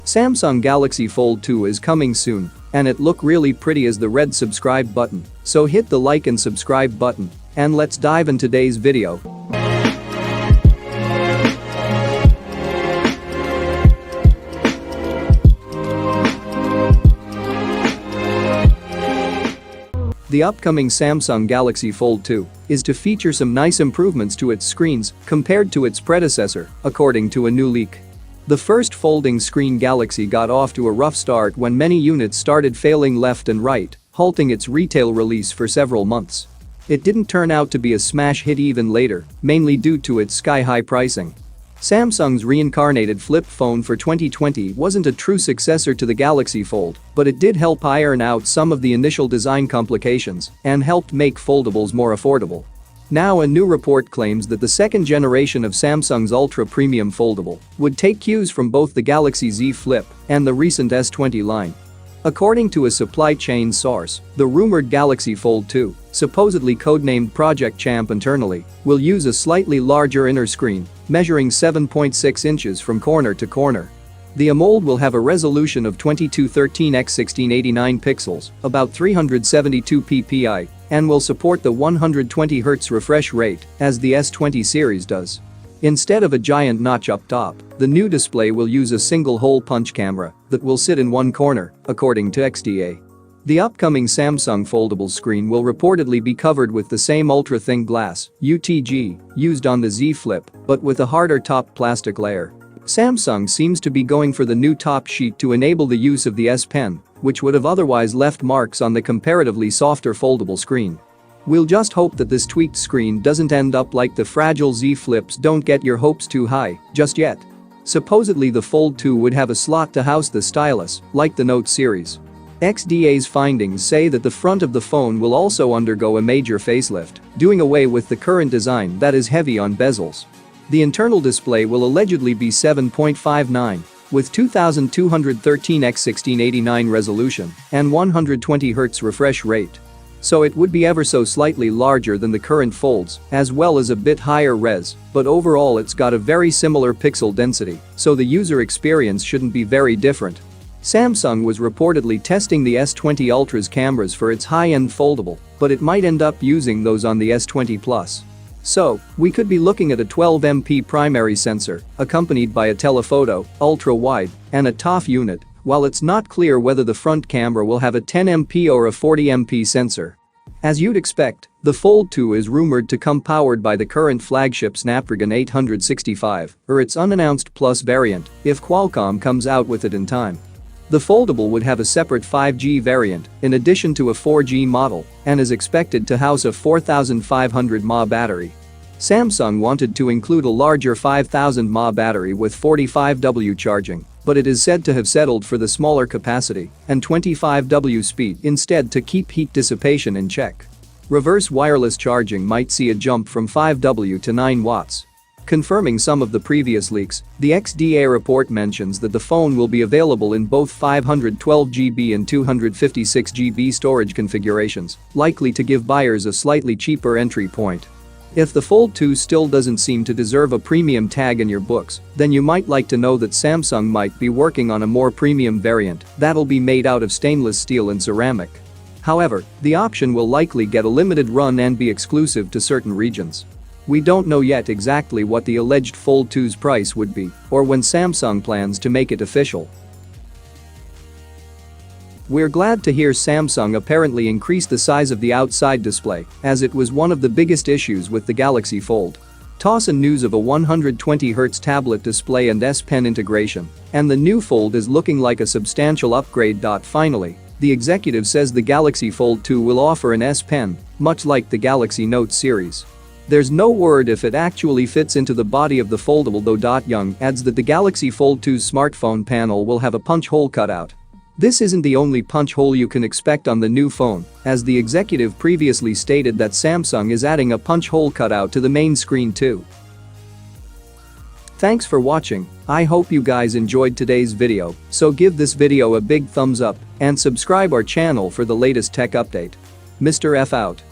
Samsung Galaxy Fold 2 is coming soon, and it look really pretty as the red subscribe button, so hit the like and subscribe button, and let's dive in today's video. The upcoming Samsung Galaxy Fold 2 is to feature some nice improvements to its screens compared to its predecessor, according to a new leak. The first folding screen Galaxy got off to a rough start when many units started failing left and right, halting its retail release for several months. It didn't turn out to be a smash hit even later, mainly due to its sky-high pricing. Samsung's reincarnated flip phone for 2020 wasn't a true successor to the Galaxy Fold, but it did help iron out some of the initial design complications and helped make foldables more affordable. Now a new report claims that the second generation of Samsung's ultra-premium foldable would take cues from both the Galaxy Z Flip and the recent S20 line. According to a supply chain source, the rumored Galaxy Fold 2, supposedly codenamed Project Champ internally, will use a slightly larger inner screen, measuring 7.6 inches from corner to corner. The AMOLED will have a resolution of 2213x1689 pixels, about 372 ppi, and will support the 120Hz refresh rate, as the S20 series does. Instead of a giant notch up top, the new display will use a single-hole punch camera that will sit in one corner, according to XDA. The upcoming Samsung foldable screen will reportedly be covered with the same ultra-thin glass (UTG) used on the Z Flip, but with a harder top plastic layer. Samsung seems to be going for the new top sheet to enable the use of the S Pen, which would have otherwise left marks on the comparatively softer foldable screen. We'll just hope that this tweaked screen doesn't end up like the fragile Z Flips. Don't get your hopes too high just yet. Supposedly the Fold 2 would have a slot to house the stylus, like the Note series. XDA's findings say that the front of the phone will also undergo a major facelift, doing away with the current design that is heavy on bezels. The internal display will allegedly be 7.59 with 2213x1689 resolution and 120Hz refresh rate. So it would be ever so slightly larger than the current folds, as well as a bit higher res, but overall it's got a very similar pixel density, so the user experience shouldn't be very different. Samsung was reportedly testing the S20 Ultra's cameras for its high-end foldable, but it might end up using those on the S20 Plus. So, we could be looking at a 12MP primary sensor, accompanied by a telephoto, ultra-wide, and a TOF unit, while it's not clear whether the front camera will have a 10MP or a 40MP sensor. As you'd expect, the Fold 2 is rumored to come powered by the current flagship Snapdragon 865 or its unannounced Plus variant, if Qualcomm comes out with it in time. The foldable would have a separate 5G variant in addition to a 4G model and is expected to house a 4500 mAh battery. Samsung wanted to include a larger 5000 mAh battery with 45W charging, but it is said to have settled for the smaller capacity and 25W speed instead to keep heat dissipation in check. Reverse wireless charging might see a jump from 5W to 9 watts. Confirming some of the previous leaks, the XDA report mentions that the phone will be available in both 512GB and 256GB storage configurations, likely to give buyers a slightly cheaper entry point. If the Fold 2 still doesn't seem to deserve a premium tag in your books, then you might like to know that Samsung might be working on a more premium variant that'll be made out of stainless steel and ceramic. However, the option will likely get a limited run and be exclusive to certain regions. We don't know yet exactly what the alleged Fold 2's price would be or when Samsung plans to make it official. We're glad to hear Samsung apparently increased the size of the outside display, as it was one of the biggest issues with the Galaxy Fold. Toss in news of a 120Hz tablet display and S Pen integration, and the new Fold is looking like a substantial upgrade. Finally, the executive says the Galaxy Fold 2 will offer an S Pen, much like the Galaxy Note series. There's no word if it actually fits into the body of the foldable though. Young adds that the Galaxy Fold 2's smartphone panel will have a punch hole cutout. This isn't the only punch hole you can expect on the new phone, as the executive previously stated that Samsung is adding a punch hole cutout to the main screen too. Thanks for watching. I hope you guys enjoyed today's video, so give this video a big thumbs up and subscribe our channel for the latest tech update. Mr. F out.